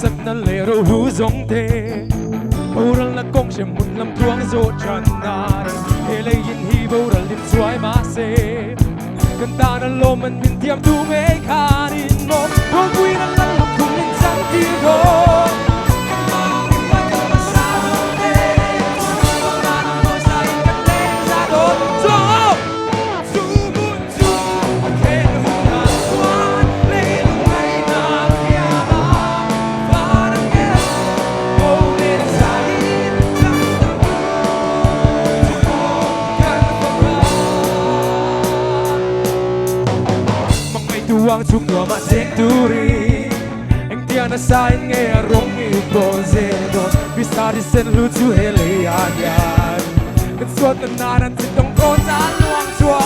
sắc nan lệ râu hú giống thế bầu răng là công sẽ một làm tuang rốt tràn nàn hệ lấy yên hi bầu răng lim xoay má xe cần ta nan lô mình min tiêm tu mê khan in mô bầu quy nan lăng lục cùng in sang tiếng gô tuang chung no ma seng turi anh tia na sai nghe rong ni pose do vi sa di sen lu chu hele yan yan cái suốt na nan tin tong con sa luang chua